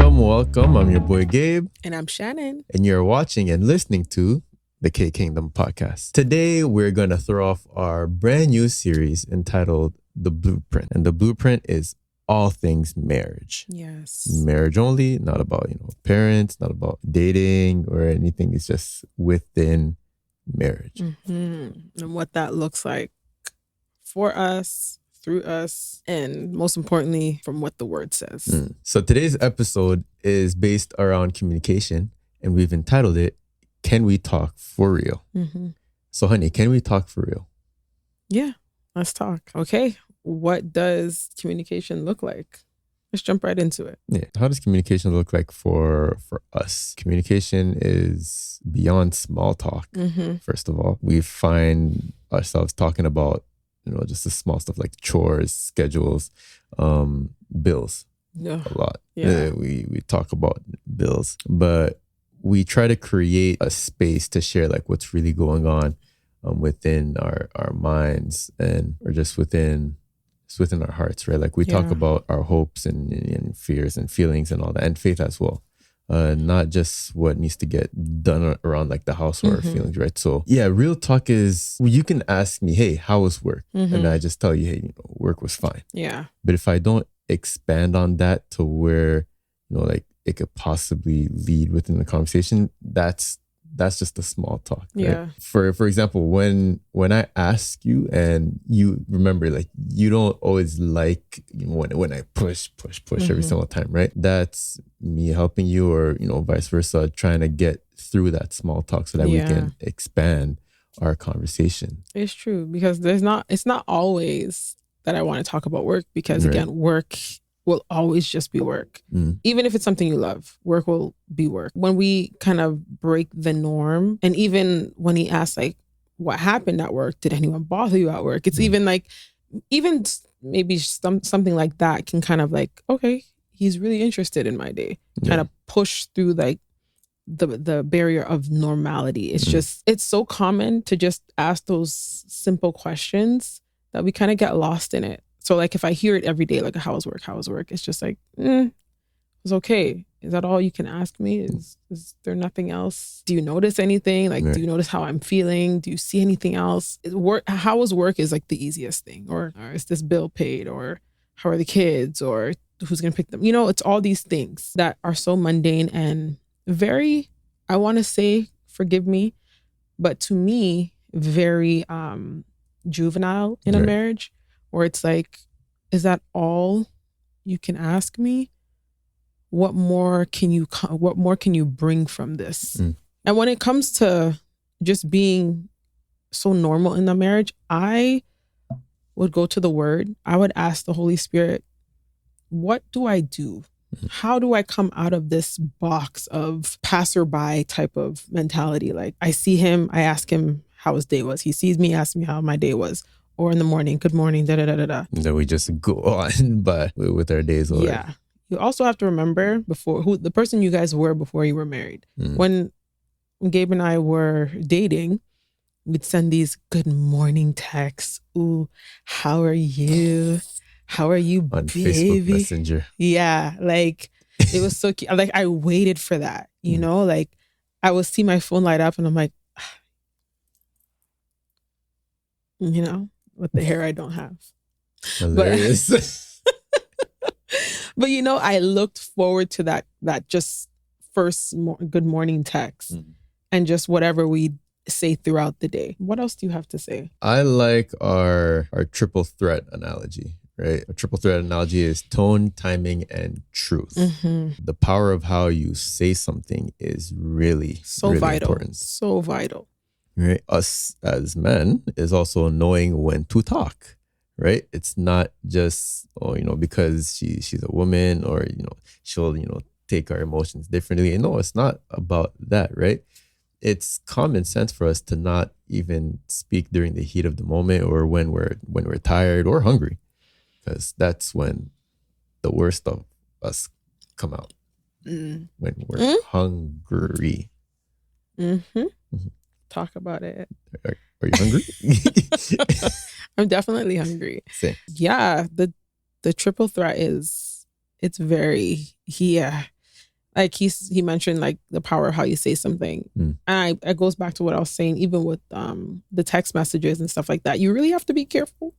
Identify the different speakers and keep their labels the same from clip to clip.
Speaker 1: Welcome. I'm your boy Gabe.
Speaker 2: And I'm Shannon.
Speaker 1: And you're watching and listening to the K Kingdom podcast. Today, we're going to throw off our brand new series entitled The Blueprint. And the blueprint is all things marriage.
Speaker 2: Yes.
Speaker 1: Marriage only, not about, parents, not about dating or anything. It's just within marriage.
Speaker 2: Mm-hmm. And what that looks like for us, through us, and most importantly, from what the word says.
Speaker 1: So today's episode is based around communication, and we've entitled it, Can We Talk For Real?
Speaker 2: Mm-hmm.
Speaker 1: So honey, can we talk for real?
Speaker 2: Yeah, let's talk. Okay, what does communication look like? Let's jump right into it.
Speaker 1: Yeah. How does communication look like for us? Communication is beyond small talk.
Speaker 2: Mm-hmm.
Speaker 1: First of all, we find ourselves talking about just the small stuff like chores, schedules, bills.
Speaker 2: Yeah.
Speaker 1: A lot.
Speaker 2: Yeah.
Speaker 1: We talk about bills, but we try to create a space to share like what's really going on within our minds or just within our hearts, right? Like we talk about our hopes and fears and feelings and all that, and faith as well. Not just what needs to get done around like the house or our feelings, right? So yeah, real talk is, you can ask me, hey, how was work? And I just tell you, hey, work was fine.
Speaker 2: Yeah.
Speaker 1: But if I don't expand on that to where, like it could possibly lead within the conversation, that's just a small talk. Right?
Speaker 2: Yeah.
Speaker 1: For example, when I ask you and you remember, like you don't always like when I push every single time, right? That's me helping you, or vice versa, trying to get through that small talk so that we can expand our conversation.
Speaker 2: It's true, because it's not always that I want to talk about work, because again, work will always just be work. Even if it's something you love, work will be work. When we kind of break the norm, and even when he asks like, what happened at work? Did anyone bother you at work? It's even maybe something like that can kind of like, okay, he's really interested in my day. Kind of push through like the barrier of normality. It's just, it's so common to just ask those simple questions that we kind of get lost in it. So like if I hear it every day, like how was work? It's just like, it's okay. Is that all you can ask me? Is there nothing else? Do you notice anything? Like, do you notice how I'm feeling? Do you see anything else? How was work is like the easiest thing. Or is this bill paid? Or how are the kids? Or who's going to pick them? It's all these things that are so mundane and very, I want to say, forgive me, but to me, very juvenile in a marriage. Where it's like, is that all you can ask me? What more can you bring from this? And when it comes to just being so normal in the marriage, I would go to the Word. I would ask the Holy Spirit, what do I do? How do I come out of this box of passerby type of mentality? Like I see him, I ask him how his day was. He sees me, asks me how my day was. Or in the morning, good morning, da-da-da-da-da.
Speaker 1: And then we just go on but with our days already.
Speaker 2: Yeah. You also have to remember who the person you guys were before you were married. When Gabe and I were dating, we'd send these good morning texts. Ooh, how are you? How are you,
Speaker 1: on
Speaker 2: baby?
Speaker 1: Facebook Messenger.
Speaker 2: Yeah, like it was so cute. Like I waited for that, like I would see my phone light up and I'm like, with the hair I don't have.
Speaker 1: Hilarious.
Speaker 2: But I looked forward to that just first good morning text and just whatever we say throughout the day. What else do you have to say?
Speaker 1: I like our triple threat analogy, right? A triple threat analogy is tone, timing, and truth. The power of how you say something is really
Speaker 2: vital.
Speaker 1: Important.
Speaker 2: So vital.
Speaker 1: Right? Us as men is also knowing when to talk, right? It's not just, because she's a woman or, she'll, take our emotions differently. No, it's not about that, right? It's common sense for us to not even speak during the heat of the moment or when we're tired or hungry, because that's when the worst of us come out, when we're hungry.
Speaker 2: Talk about it.
Speaker 1: Are you hungry?
Speaker 2: I'm definitely hungry.
Speaker 1: Same.
Speaker 2: Yeah, the triple threat it's very, like he mentioned like the power of how you say something. And it goes back to what I was saying, even with the text messages and stuff like that. You really have to be careful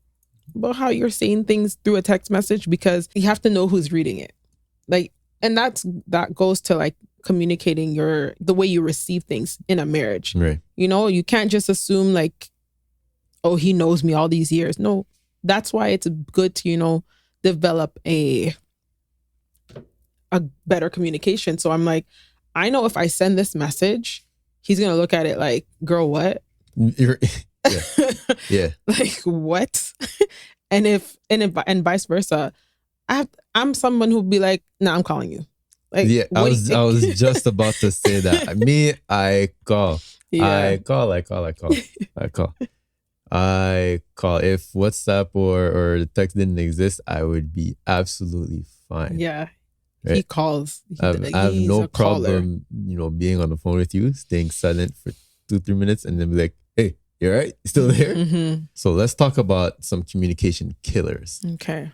Speaker 2: about how you're saying things through a text message, because you have to know who's reading it. Like, and that goes to like communicating the way you receive things in a marriage.
Speaker 1: Right.
Speaker 2: You know, you can't just assume like, oh, he knows me all these years. No, that's why it's good to, you know, develop a better communication. So I'm like, I know if I send this message, he's going to look at it like, girl, what?
Speaker 1: Yeah. Yeah.
Speaker 2: Like, what? and vice versa. I'm someone who'd be like, nah, I'm calling you. Like,
Speaker 1: yeah, I was just about to say that. Me, I call.
Speaker 2: Yeah.
Speaker 1: I call. If WhatsApp or the text didn't exist, I would be absolutely fine.
Speaker 2: Yeah.
Speaker 1: Right?
Speaker 2: He calls.
Speaker 1: I have no problem, you know, being on the phone with you, staying silent for 2-3 minutes, and then be like, hey, you all right? You still there?
Speaker 2: Mm-hmm.
Speaker 1: So let's talk about some communication killers.
Speaker 2: Okay.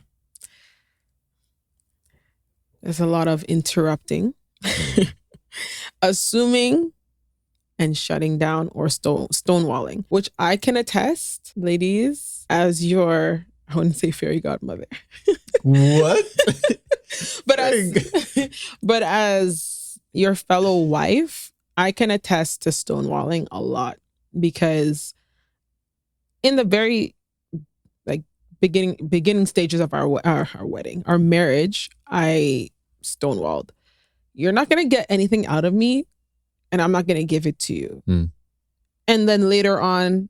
Speaker 2: There's a lot of interrupting, assuming, and shutting down or stonewalling, which I can attest, ladies, as your, I wouldn't say fairy godmother.
Speaker 1: What?
Speaker 2: but as your fellow wife, I can attest to stonewalling a lot, because in the very like beginning stages of our wedding, our marriage, I stonewalled. You're not going to get anything out of me, and I'm not going to give it to you. And then later on,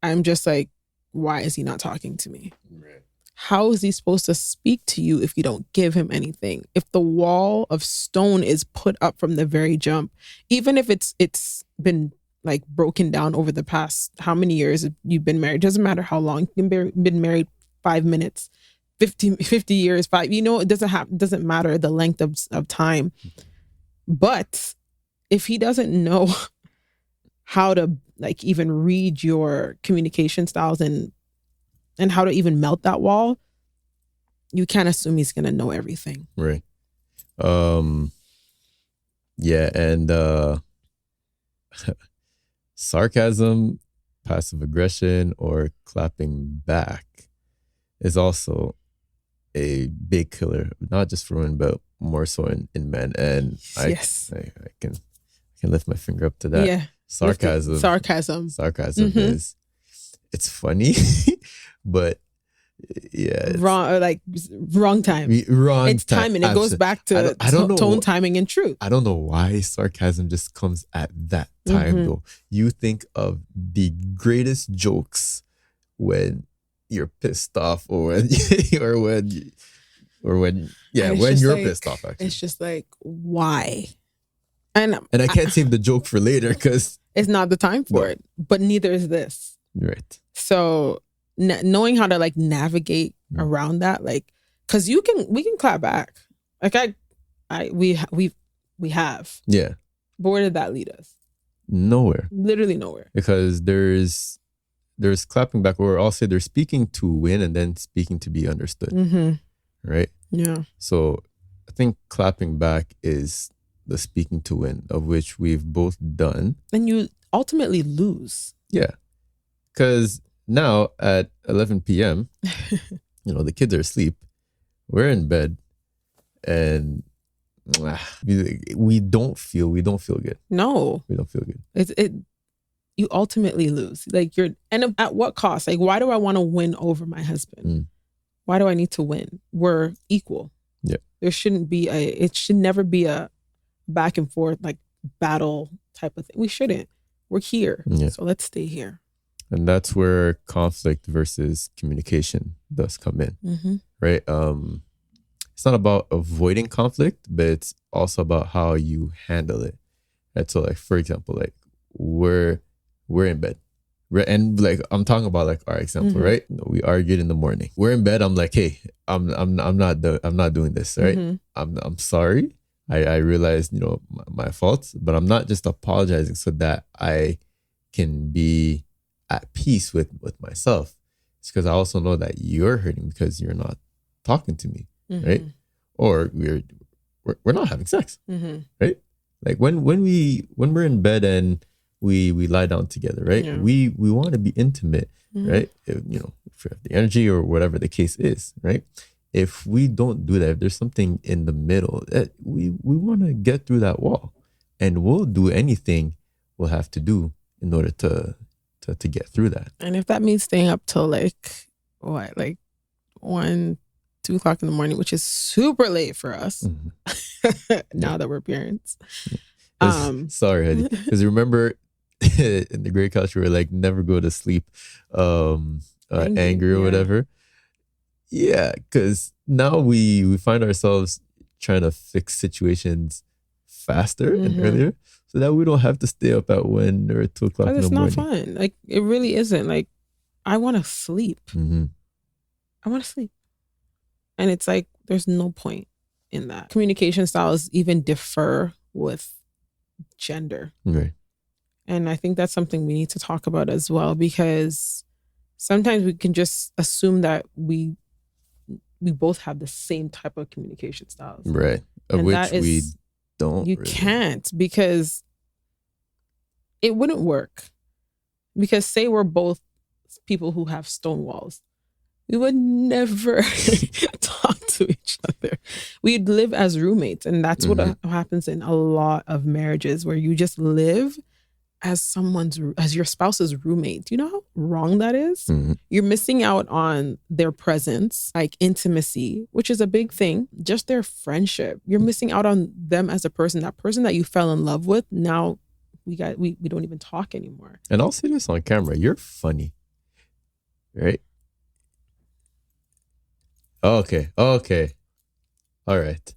Speaker 2: I'm just like, why is he not talking to me? Right. How is he supposed to speak to you if you don't give him anything? If the wall of stone is put up from the very jump, even if it's been like broken down over the past how many years you've been married, doesn't matter how long you've been married, 5 minutes, 50 years, 5, you know, it doesn't matter the length of time. But if he doesn't know how to like even read your communication styles and how to even melt that wall, you can't assume he's gonna know everything.
Speaker 1: Right. Yeah, and sarcasm, passive aggression, or clapping back is also a big killer, not just for women, but more so in men. And I can lift my finger up to that.
Speaker 2: Yeah.
Speaker 1: Sarcasm
Speaker 2: Mm-hmm.
Speaker 1: is, it's funny, but yeah,
Speaker 2: wrong time. It's timing. It goes back to
Speaker 1: I don't know,
Speaker 2: tone, timing, and truth.
Speaker 1: I don't know why sarcasm just comes at that time though. You think of the greatest jokes when you're pissed off, or when when you're pissed off. Actually,
Speaker 2: it's just like, why? And
Speaker 1: I can't save the joke for later because
Speaker 2: it's not the time for it. But neither is this.
Speaker 1: Right.
Speaker 2: So knowing how to like navigate around that, like, because we can clap back. Like we have.
Speaker 1: Yeah.
Speaker 2: But where did that lead us?
Speaker 1: Nowhere.
Speaker 2: Literally nowhere.
Speaker 1: Because there's clapping back, or I'll say there's speaking to win and then speaking to be understood.
Speaker 2: Mm-hmm.
Speaker 1: Right?
Speaker 2: Yeah.
Speaker 1: So I think clapping back is the speaking to win, of which we've both done.
Speaker 2: And you ultimately lose.
Speaker 1: Yeah. Because now at 11 p.m., you know, the kids are asleep. We're in bed, and we don't feel good.
Speaker 2: No,
Speaker 1: we don't feel good.
Speaker 2: You ultimately lose. Like and at what cost? Like, why do I want to win over my husband? Why do I need to win? We're equal.
Speaker 1: Yeah.
Speaker 2: There shouldn't be it should never be a back and forth like battle type of thing. We shouldn't. We're here. Yeah. So let's stay here.
Speaker 1: And that's where conflict versus communication does come in.
Speaker 2: Mm-hmm.
Speaker 1: Right? It's not about avoiding conflict, but it's also about how you handle it. Right? So like, for example, like we're in bed. And like, I'm talking about like our example, right? We argued in the morning. We're in bed. I'm like, hey, I'm not doing this, right? I'm sorry. I realized, you know, my faults, but I'm not just apologizing so that I can be at peace with myself. It's because I also know that you're hurting because you're not talking to me, right? Or we're we're not having sex,
Speaker 2: Mm-hmm.
Speaker 1: right? Like when we're in bed and we lie down together, right?
Speaker 2: Yeah.
Speaker 1: We want to be intimate,
Speaker 2: Mm-hmm.
Speaker 1: right? If we have the energy or whatever the case is, right? If we don't do that, if there's something in the middle, we want to get through that wall, and we'll do anything we'll have to do in order to get through that.
Speaker 2: And if that means staying up till like 1, 2 o'clock in the morning, which is super late for us now that we're parents.
Speaker 1: Sorry, honey, because remember in the great culture, we're like never go to sleep angry or whatever. Yeah, because now we find ourselves trying to fix situations faster and earlier, so that we don't have to stay up at 1 or 2 o'clock in the morning.
Speaker 2: It's not fun. Like, it really isn't. Like, I want to sleep. I want to sleep. And it's like, there's no point in that. Communication styles even differ with gender.
Speaker 1: Right.
Speaker 2: And I think that's something we need to talk about as well, because sometimes we can just assume that we both have the same type of communication styles.
Speaker 1: Right. Of which we don't.
Speaker 2: You really can't, because it wouldn't work. Because say we're both people who have stone walls, we would never talk to each other. We'd live as roommates. And that's what happens in a lot of marriages, where you just live as your spouse's roommate. Do you know how wrong that is? You're missing out on their presence, like intimacy, which is a big thing. Just their friendship. You're missing out on them as a person. That person that you fell in love with, now we don't even talk anymore.
Speaker 1: And I'll say this on camera: you're funny, right? Okay, all right.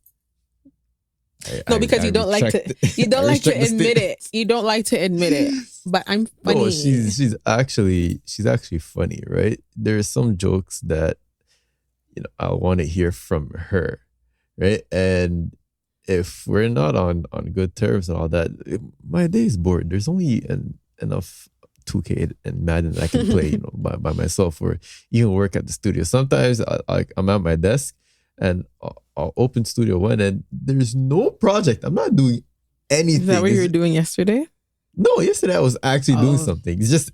Speaker 2: Because you don't like to admit it. You don't like to admit it. But I'm funny.
Speaker 1: No, she's actually funny, right? There's some jokes that I want to hear from her, right? And if we're not on good terms and all that, my day is bored. There's only enough 2K and Madden that I can play, by myself, or even work at the studio. Sometimes I'm at my desk and I'll open Studio One and there's no project. I'm not doing anything.
Speaker 2: Is that what you were doing yesterday?
Speaker 1: No, yesterday I was actually doing something. It's just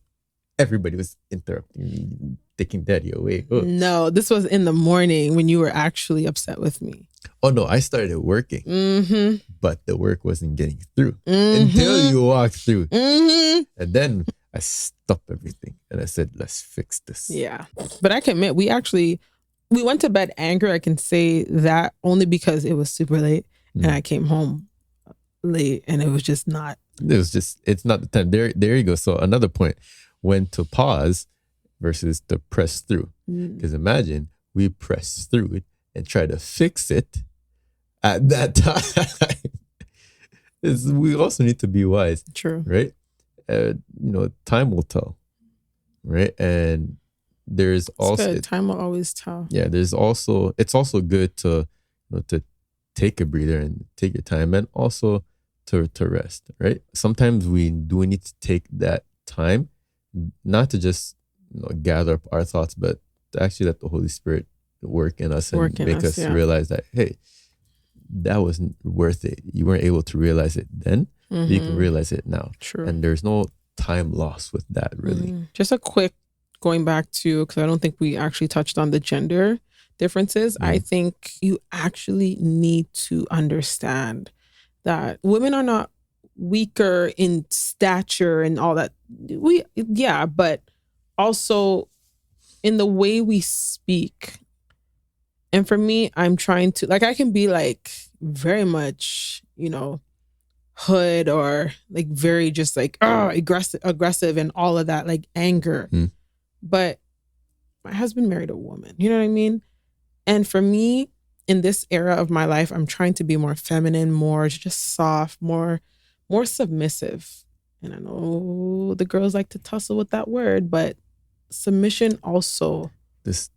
Speaker 1: everybody was interrupting me, taking Daddy away. Oh.
Speaker 2: No, this was in the morning when you were actually upset with me.
Speaker 1: Oh no, I started working, but the work wasn't getting through until you walked through. And then I stopped everything and I said, let's fix this.
Speaker 2: Yeah. But I can admit, we went to bed angry. I can say that only because it was super late and I came home late and it was just not.
Speaker 1: It's not the time. There you go. So another point, when to pause versus to press through. Because imagine we press through it and try to fix it at that time. We also need to be wise.
Speaker 2: True.
Speaker 1: Right? Time will tell. Right? And there's also
Speaker 2: time will always tell.
Speaker 1: Yeah, it's also good to to take a breather and take your time, and also to rest, right? Sometimes we do need to take that time, not to just gather up our thoughts, but to actually let the Holy Spirit work in us and make us realize that, hey, that wasn't worth it. You weren't able to realize it then, but you can realize it now.
Speaker 2: True.
Speaker 1: And there's no time lost with that, really.
Speaker 2: Just a quick going back to, because I don't think we actually touched on the gender differences. I think you actually need to understand that women are not weaker in stature and all that. But also in the way we speak. And for me, I'm trying to, I can be very much, hood, or very just aggressive and all of that, anger. But my husband married a woman, you know what I mean? And for me, in this era of my life, I'm trying to be more feminine, more just soft, more submissive. And I know the girls like to tussle with that word, but submission also.
Speaker 1: This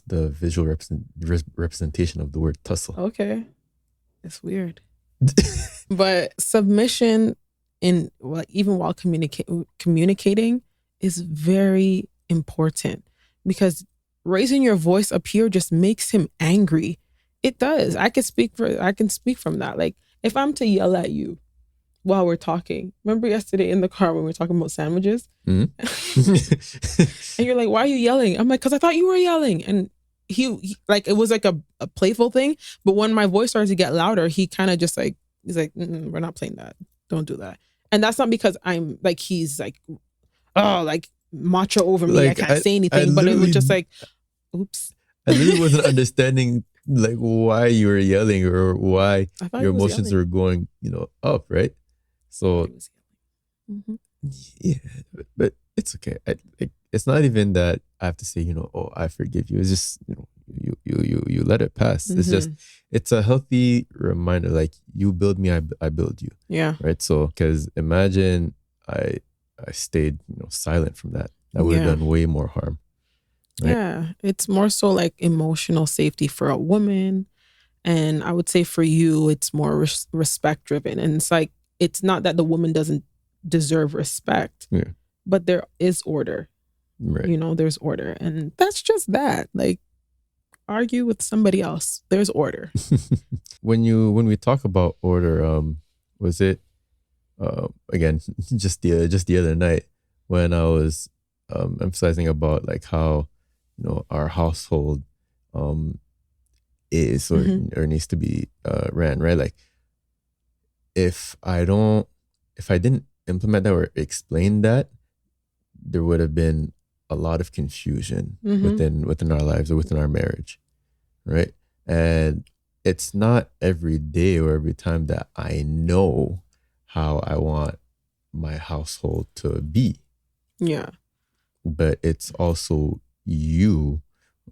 Speaker 1: the visual representation of the word tussle.
Speaker 2: Okay. It's weird. But submission even while communicating is very important, because raising your voice up here just makes him angry. It does. I can speak from that. Like if I'm to yell at you while we're talking, remember yesterday in the car when we were talking about sandwiches?
Speaker 1: Mm-hmm.
Speaker 2: And you're like, why are you yelling? I'm like, because I thought you were yelling. And he like, it was like a playful thing. But when my voice started to get louder, he kind of just like, he's like, we're not playing that. Don't do that. And that's not because I'm like, he's like, oh, like macho over me.
Speaker 1: Like,
Speaker 2: I can't say anything. But it was just like, oops.
Speaker 1: I literally wasn't understanding like why you were yelling or why your emotions were going, up, right? So yeah, but it's okay. It's not even that I have to say, oh, I forgive you. It's just, you let it pass. It's just, it's a healthy reminder. Like you build me, I build you.
Speaker 2: Yeah.
Speaker 1: Right. So, because imagine I stayed, silent from that. That would have done way more harm. Right?
Speaker 2: Yeah, it's more so like emotional safety for a woman. And I would say for you, it's more respect driven. And it's like, it's not that the woman doesn't deserve respect, but there is order. Right. There's order. And that's just that. Like, argue with somebody else. There's order.
Speaker 1: When we talk about order, was it, again, just the other night when I was emphasizing about like how, our household is or needs to be ran, right? Like if I didn't implement that or explain that, there would have been a lot of confusion within our lives or within our marriage, right? And it's not every day or every time that I know how I want my household to be. Yeah. But it's also you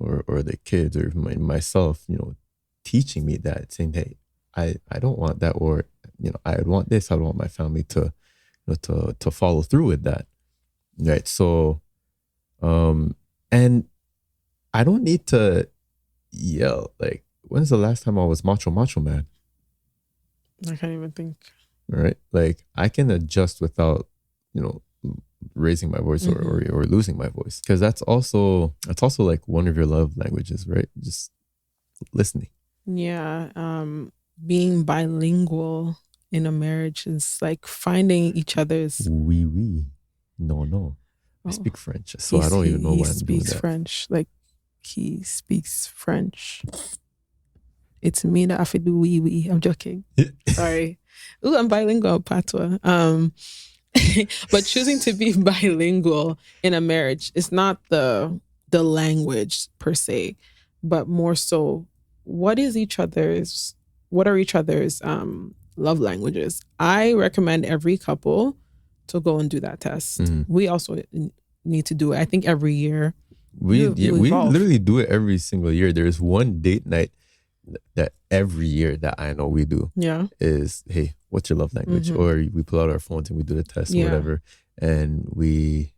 Speaker 1: or the kids or myself, teaching me that, saying, hey, I don't want that, or, I would want this. I would want my family to, to follow through with that. Right. So, and I don't need to yell. Like, when's the last time I was macho man?
Speaker 2: I can't even think.
Speaker 1: Right. Like I can adjust without, raising my voice or losing my voice, because that's also like one of your love languages, right? Just listening.
Speaker 2: Yeah. Being bilingual in a marriage is like finding each other's
Speaker 1: no I speak French, so I don't even know why I'm doing that. He speaks
Speaker 2: French. Like he speaks French. It's me that have to do oui. I'm joking. Sorry. Ooh, I'm bilingual, patois. But choosing to be bilingual in a marriage is not the language per se, but more so what are each other's love languages. I recommend every couple to go and do that test. We also need to do it. I think every year.
Speaker 1: We literally do it every single year. There's one date night that every year that I know we do. Yeah. Is, hey, what's your love language? Or we pull out our phones and we do the test or whatever, and we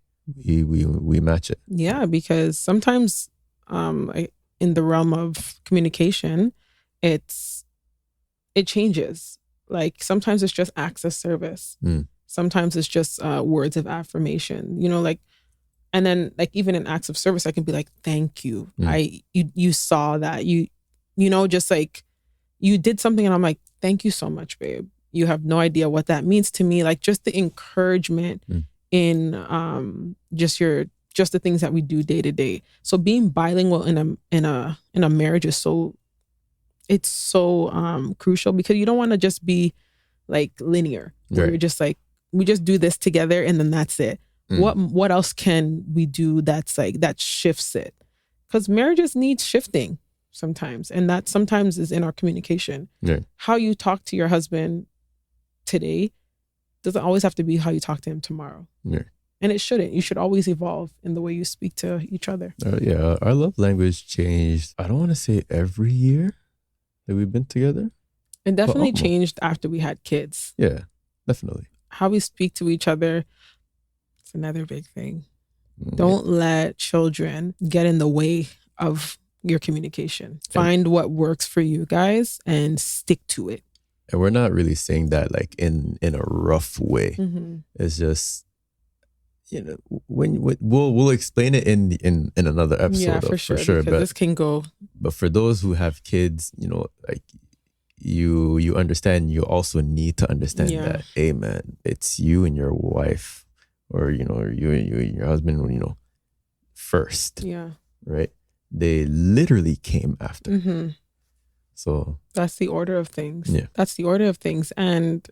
Speaker 1: match it.
Speaker 2: Yeah, because sometimes in the realm of communication, it changes. Like sometimes it's just acts of service. Sometimes it's just words of affirmation. Like, and then like even in acts of service, I can be like, thank you. You saw that. Just like you did something and I'm like, thank you so much, babe. You have no idea what that means to me. Like just the encouragement in just the things that we do day to day. So being bilingual in a marriage is so crucial, because you don't want to just be like linear where you're just like, we just do this together and then that's it. What else can we do that's like that shifts it? Because marriages need shifting sometimes, and that sometimes is in our communication. How you talk to your husband today doesn't always have to be how you talk to him tomorrow. And it shouldn't. You should always evolve in the way you speak to each other.
Speaker 1: Our love language changed. I don't want to say every year that we've been together.
Speaker 2: It definitely changed after we had kids.
Speaker 1: Yeah, definitely.
Speaker 2: How we speak to each other, it's another big thing. Don't let children get in the way of your communication. Find what works for you guys and stick to it.
Speaker 1: And we're not really saying that like in a rough way. It's just, we'll explain it in another episode.
Speaker 2: Yeah, for sure. Because this can go.
Speaker 1: But for those who have kids, like you understand. You also need to understand that, hey man, it's you and your wife, or you and your husband, first.
Speaker 2: Yeah.
Speaker 1: Right. They literally came after.
Speaker 2: Mm-hmm.
Speaker 1: So
Speaker 2: that's the order of things.
Speaker 1: Yeah.
Speaker 2: That's the order of things. And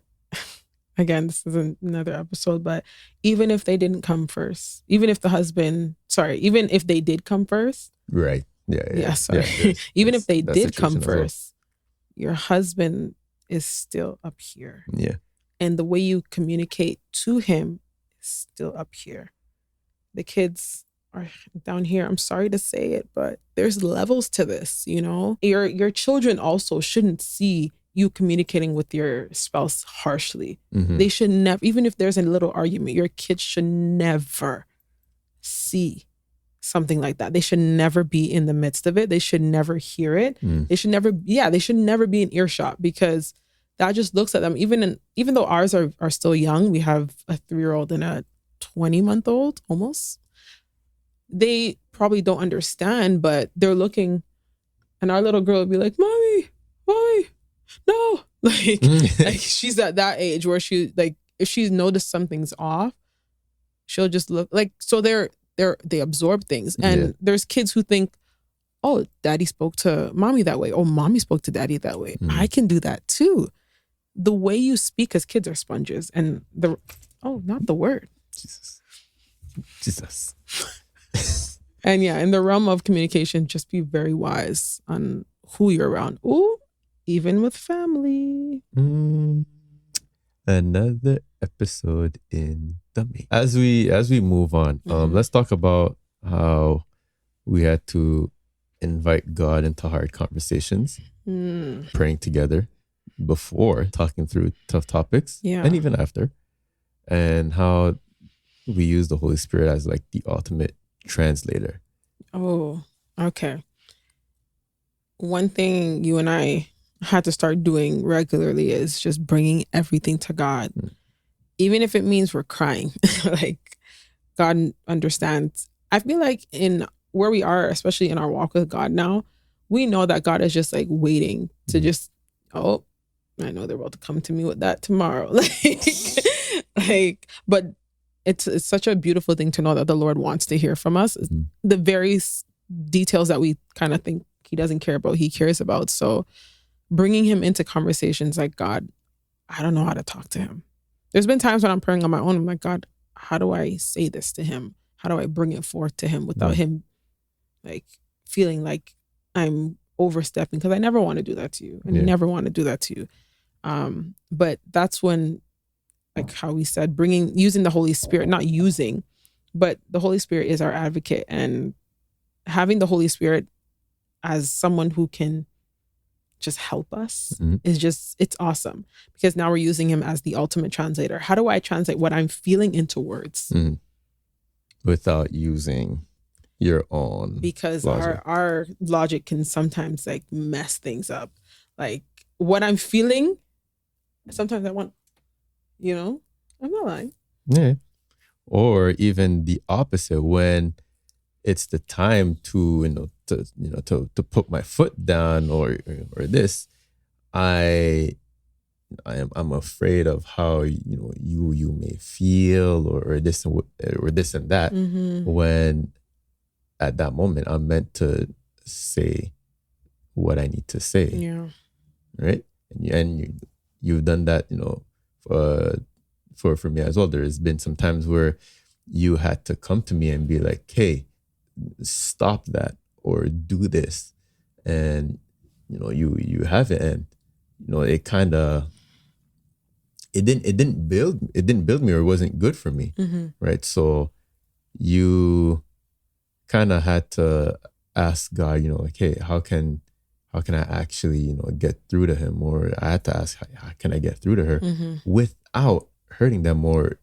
Speaker 2: again, this is another episode, but even if they didn't come first, even if they did come first.
Speaker 1: Right. Yeah.
Speaker 2: Sorry.
Speaker 1: Yeah,
Speaker 2: even if they did come first, your husband is still up here.
Speaker 1: Yeah.
Speaker 2: And the way you communicate to him is still up here. The kids are down here. I'm sorry to say it, but there's levels to this, Your children also shouldn't see you communicating with your spouse harshly.
Speaker 1: Mm-hmm.
Speaker 2: They should never, even if there's a little argument, your kids should never see something like that. They should never be in the midst of it. They should never hear it. They should never be in earshot, because that just looks at them. Even though ours are still young, we have a 3-year-old and a 20-month-old almost. They probably don't understand, but they're looking, and our little girl would be like, "Mommy, no!" Like she's at that age where she, like, if she noticed something's off, she'll just look like. So they absorb things, and there's kids who think, "Oh, daddy spoke to mommy that way. Oh, mommy spoke to daddy that way. I can do that too." The way you speak, because kids are sponges, and not the word.
Speaker 1: Jesus.
Speaker 2: And in the realm of communication, just be very wise on who you're around. Ooh, even with family.
Speaker 1: Another episode in the making. As we move on, let's talk about how we had to invite God into hard conversations, praying together before talking through tough topics, and even after, and how we use the Holy Spirit as like the ultimate translator.
Speaker 2: Oh, okay. One thing you and I had to start doing regularly is just bringing everything to God. Even if it means we're crying. Like, God understands. I feel like in where we are, especially in our walk with God now, we know that God is just like waiting to just, I know they're about to come to me with that tomorrow. But it's such a beautiful thing to know that the Lord wants to hear from us. The very details that we kind of think he doesn't care about, he cares about. So bringing him into conversations like, God, I don't know how to talk to him. There's been times when I'm praying on my own. I'm like, God, how do I say this to him? How do I bring it forth to him without him like feeling like I'm overstepping? Because I never want to do that to you. And never want to do that to you. But that's when, like how we said, using the Holy Spirit, but the Holy Spirit is our advocate, and having the Holy Spirit as someone who can just help us is it's awesome, because now we're using him as the ultimate translator. How do I translate what I'm feeling into words?
Speaker 1: Without using your own,
Speaker 2: because
Speaker 1: logic.
Speaker 2: Our logic can sometimes like mess things up. Like what I'm feeling, sometimes I want, I'm not lying.
Speaker 1: Yeah. Or even the opposite, when it's the time to put my foot down or this, I'm afraid of how you may feel or this and that, when at that moment I'm meant to say what I need to say.
Speaker 2: Yeah.
Speaker 1: Right. And you've done that, for me as well. There's been some times where you had to come to me and be like, hey, stop that or do this. And, you have it. And, it kind of, it didn't build me, or it wasn't good for me. Right. So you kind of had to ask God, like, hey, how can I actually, get through to him? Or I had to ask, how can I get through to her without hurting them or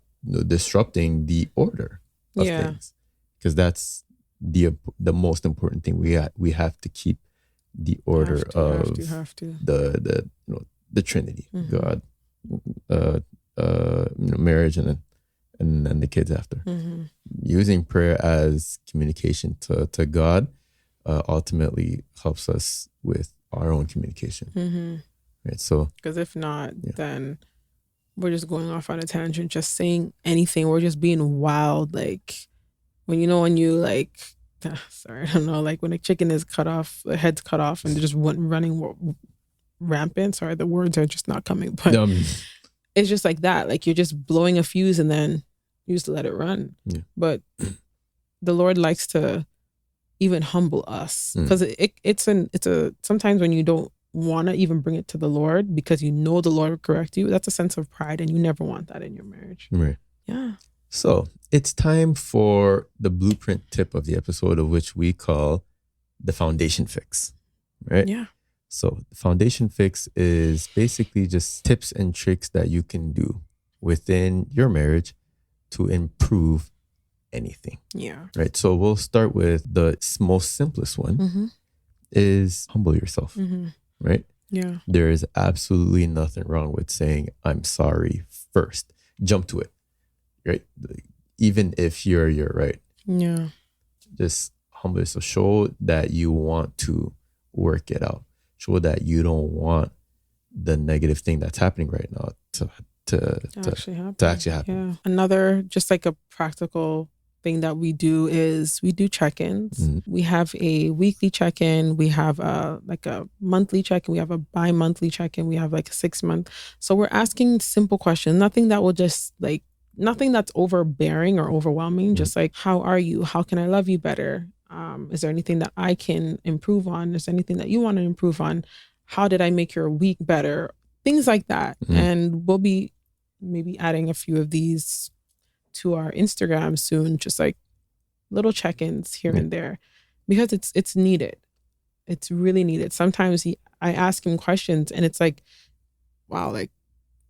Speaker 1: disrupting the order of things? Because that's the most important thing. We have to keep the order of the Trinity, God, marriage, and and then the kids after. Using prayer as communication to God ultimately helps us with our own communication. Right. So,
Speaker 2: because if not, then we're just going off on a tangent, just saying anything. We're just being wild. Like when you like, sorry, I don't know, like when a chicken is cut off, the head's cut off, and they're just running rampant. Sorry, the words are just not coming, but it's just like that. Like you're just blowing a fuse and then you just let it run. Yeah. But the Lord likes to even humble us, because it's a sometimes when you don't want to even bring it to the Lord because you know the Lord will correct you, that's a sense of pride, and you never want that in your marriage.
Speaker 1: Right.
Speaker 2: Yeah.
Speaker 1: So it's time for the blueprint tip of the episode, of which we call the foundation fix. Right?
Speaker 2: Yeah.
Speaker 1: So the foundation fix is basically just tips and tricks that you can do within your marriage to improve anything.
Speaker 2: Yeah.
Speaker 1: Right. So we'll start with the most simplest one is humble yourself. Right.
Speaker 2: Yeah.
Speaker 1: There is absolutely nothing wrong with saying, I'm sorry first. Jump to it. Right. Even if you're right.
Speaker 2: Yeah.
Speaker 1: Just humble yourself. Show that you want to work it out. Show that you don't want the negative thing that's happening right now to actually happen.
Speaker 2: Yeah. Another, just like a practical thing that we do is we do check-ins. We have a weekly check-in. We have a monthly check-in. We have a bi-monthly check-in. We have like a 6-month. So we're asking simple questions, nothing that will just like, nothing that's overbearing or overwhelming. Just like, how are you? How can I love you better? Is there anything that I can improve on? Is there anything that you want to improve on? How did I make your week better? Things like that. And we'll be maybe adding a few of these to our Instagram soon, just like little check-ins here and there, because it's needed. It's really needed. Sometimes I ask him questions and it's like, wow, like,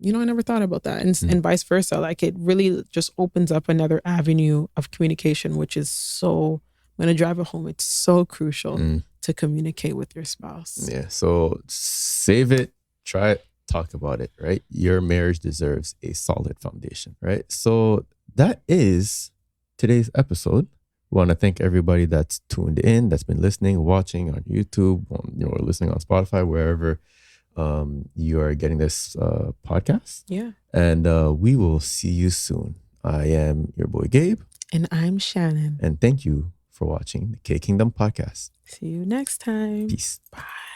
Speaker 2: I never thought about that. And vice versa. Like it really just opens up another avenue of communication, which is so, when I drive it home, it's so crucial to communicate with your spouse.
Speaker 1: Yeah. So save it, try it, talk about it, right? Your marriage deserves a solid foundation, right? So that is today's episode. We want to thank everybody that's tuned in, that's been listening, watching on YouTube, or listening on Spotify, wherever you are getting this podcast.
Speaker 2: Yeah.
Speaker 1: And we will see you soon. I am your boy Gabe.
Speaker 2: And I'm Shannon.
Speaker 1: And thank you for watching the K Kingdom podcast.
Speaker 2: See you next time.
Speaker 1: Peace.
Speaker 2: Bye.